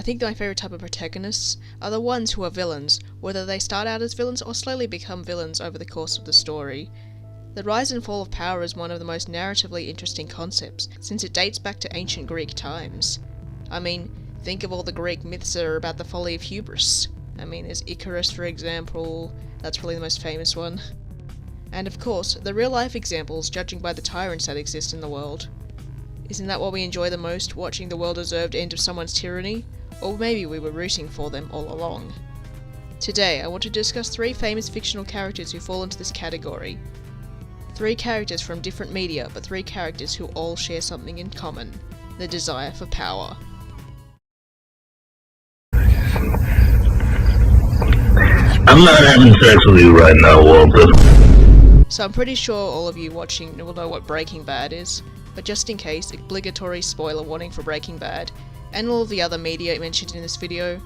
I think my favourite type of protagonists are the ones who are villains, whether they start out as villains or slowly become villains over the course of the story. The rise and fall of power is one of the most narratively interesting concepts, since it dates back to ancient Greek times. I mean, think of all the Greek myths that are about the folly of hubris. I mean, there's Icarus, for example, that's probably the most famous one. And of course, the real-life examples, judging by the tyrants that exist in the world. Isn't that what we enjoy the most, watching the well-deserved end of someone's tyranny? Or maybe we were rooting for them all along. Today, I want to discuss 3 famous fictional characters who fall into this category. 3 characters from different media, but 3 characters who all share something in common: the desire for power. I'm not having sex with you right now, Walter. So I'm pretty sure all of you watching will know what Breaking Bad is, but just in case, obligatory spoiler warning for Breaking Bad, and all of the other media mentioned in this video.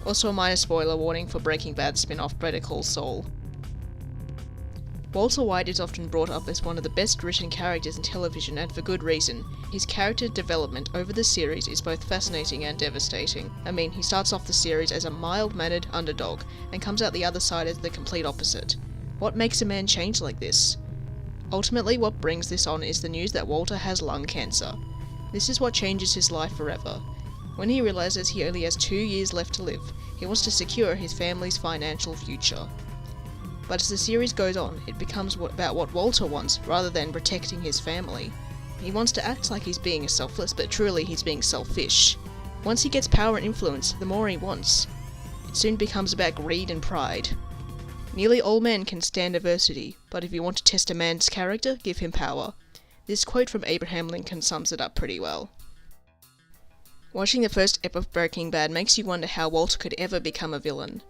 Also a minor spoiler warning for Breaking Bad spin-off Better Call Saul. Walter White is often brought up as one of the best written characters in television, and for good reason. His character development over the series is both fascinating and devastating. I mean, he starts off the series as a mild-mannered underdog, and comes out the other side as the complete opposite. What makes a man change like this? Ultimately, what brings this on is the news that Walter has lung cancer. This is what changes his life forever. When he realizes he only has 2 years left to live, he wants to secure his family's financial future. But as the series goes on, it becomes about what Walter wants rather than protecting his family. He wants to act like he's being selfless, but truly he's being selfish. Once he gets power and influence, the more he wants. It soon becomes about greed and pride. Nearly all men can stand adversity, but if you want to test a man's character, give him power. This quote from Abraham Lincoln sums it up pretty well. Watching the first ep of Breaking Bad makes you wonder how Walter could ever become a villain.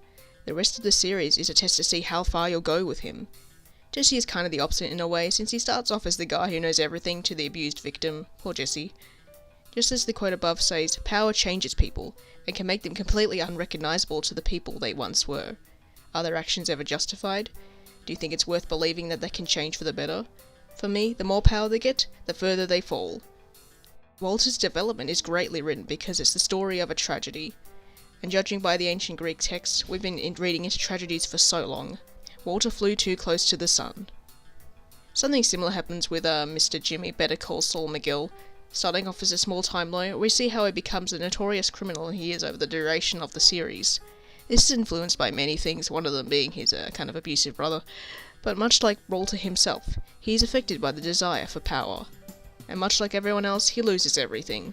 The rest of the series is a test to see how far you'll go with him. Jesse is kind of the opposite in a way, since he starts off as the guy who knows everything to the abused victim, poor Jesse. Just as the quote above says, power changes people, and can make them completely unrecognisable to the people they once were. Are their actions ever justified? Do you think it's worth believing that they can change for the better? For me, the more power they get, the further they fall. Walter's development is greatly written because it's the story of a tragedy. And judging by the ancient Greek texts, we've been reading into tragedies for so long. Walter flew too close to the sun. Something similar happens with Mr. Jimmy Better Call Saul McGill. Starting off as a small-time lawyer, we see how he becomes the notorious criminal he is over the duration of the series. This is influenced by many things, one of them being his kind of abusive brother. But much like Walter himself, he is affected by the desire for power. And much like everyone else, he loses everything.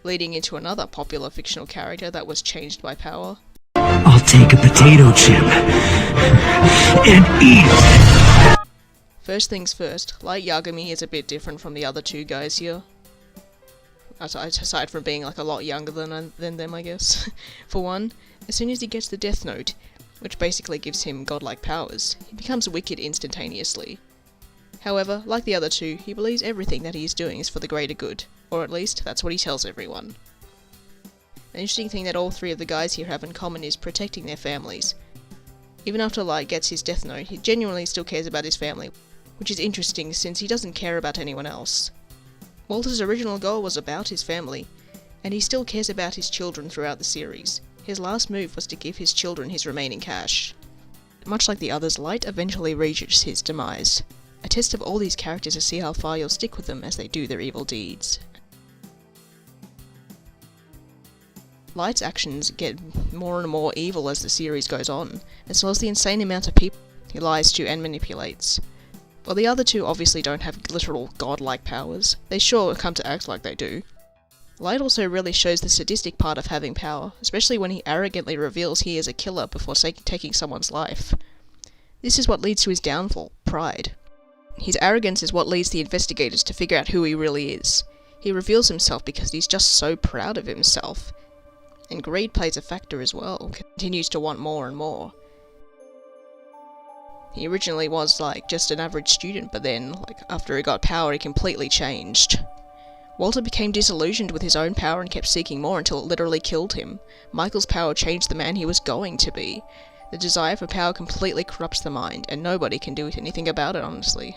Leading into another popular fictional character that was changed by power. I'll take a potato chip and eat it. First things first, Light Yagami is a bit different from the other 2 guys here. Aside from being like a lot younger than them, I guess. For one, as soon as he gets the Death Note, which basically gives him godlike powers, he becomes wicked instantaneously. However, like the other 2, he believes everything that he is doing is for the greater good, or at least that's what he tells everyone. An interesting thing that all 3 of the guys here have in common is protecting their families. Even after Light gets his Death Note, he genuinely still cares about his family, which is interesting since he doesn't care about anyone else. Walter's original goal was about his family, and he still cares about his children throughout the series. His last move was to give his children his remaining cash. Much like the others, Light eventually reaches his demise. A test of all these characters to see how far you'll stick with them as they do their evil deeds. Light's actions get more and more evil as the series goes on, as well as the insane amount of people he lies to and manipulates. While the other 2 obviously don't have literal godlike powers, they sure come to act like they do. Light also really shows the sadistic part of having power, especially when he arrogantly reveals he is a killer before taking someone's life. This is what leads to his downfall, pride. His arrogance is what leads the investigators to figure out who he really is. He reveals himself because he's just so proud of himself. And greed plays a factor as well, continues to want more and more. He originally was just an average student, but then after he got power he completely changed. Walter became disillusioned with his own power and kept seeking more until it literally killed him. Michael's power changed the man he was going to be. The desire for power completely corrupts the mind, and nobody can do anything about it, honestly.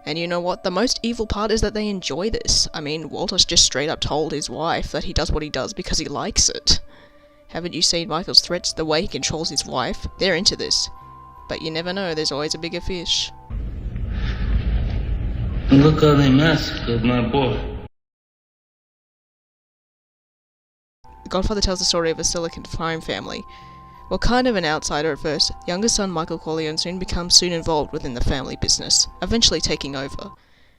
And you know what? The most evil part is that they enjoy this. I mean, Walter's just straight up told his wife that he does what he does because he likes it. Haven't you seen Michael's threats? The way he controls his wife? They're into this. But you never know, there's always a bigger fish. Look how they massacred my boy. The Godfather tells the story of a Silicon crime family. While kind of an outsider at first, younger son Michael Corleone soon becomes involved within the family business, eventually taking over.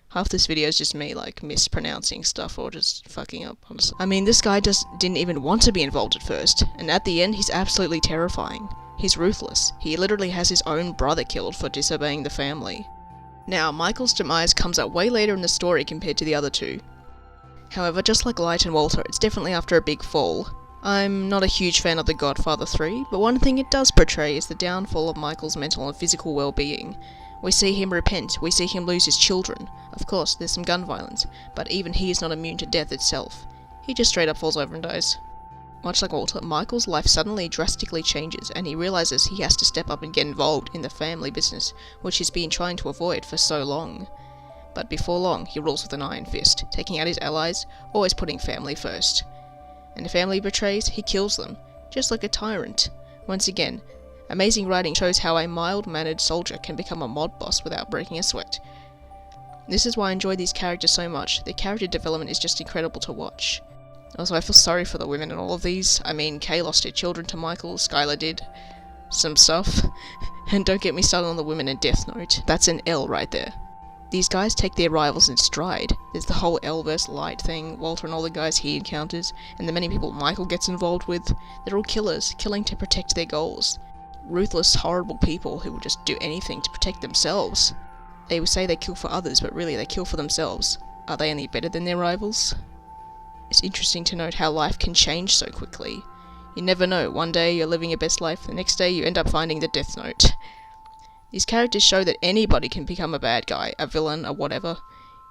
Half this video is just me, like, mispronouncing stuff or just fucking up, honestly. I mean, this guy just didn't even want to be involved at first, and at the end he's absolutely terrifying. He's ruthless. He literally has his own brother killed for disobeying the family. Now, Michael's demise comes up way later in the story compared to the other two. However, just like Light and Walter, it's definitely after a big fall. I'm not a huge fan of The Godfather 3, but one thing it does portray is the downfall of Michael's mental and physical well-being. We see him repent, we see him lose his children. Of course, there's some gun violence, but even he is not immune to death itself. He just straight up falls over and dies. Much like Walter, Michael's life suddenly drastically changes, and he realizes he has to step up and get involved in the family business, which he's been trying to avoid for so long. But before long, he rules with an iron fist, taking out his allies, always putting family first. And if family betrays, he kills them, just like a tyrant. Once again, amazing writing shows how a mild-mannered soldier can become a mob boss without breaking a sweat. This is why I enjoy these characters so much. Their character development is just incredible to watch. Also, I feel sorry for the women in all of these. I mean, Kay lost her children to Michael, Skylar did some stuff. And don't get me started on the women in Death Note. That's an L right there. These guys take their rivals in stride. There's the whole L vs. Light thing, Walter and all the guys he encounters, and the many people Michael gets involved with. They're all killers, killing to protect their goals. Ruthless, horrible people who will just do anything to protect themselves. They will say they kill for others, but really they kill for themselves. Are they any better than their rivals? It's interesting to note how life can change so quickly. You never know, one day you're living your best life, the next day you end up finding the Death Note. These characters show that anybody can become a bad guy, a villain, or whatever,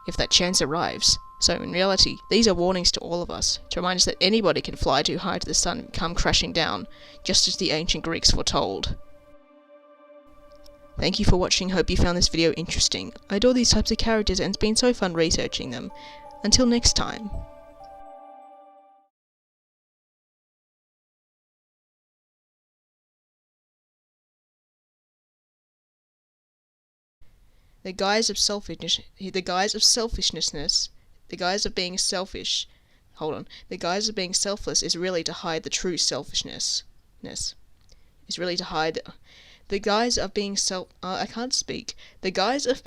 if that chance arrives. So in reality, these are warnings to all of us, to remind us that anybody can fly too high to the sun and come crashing down, just as the ancient Greeks foretold. Thank you for watching, hope you found this video interesting. I adore these types of characters and it's been so fun researching them. Until next time. The guise of selfishness is really to hide the true selfishness. The guise of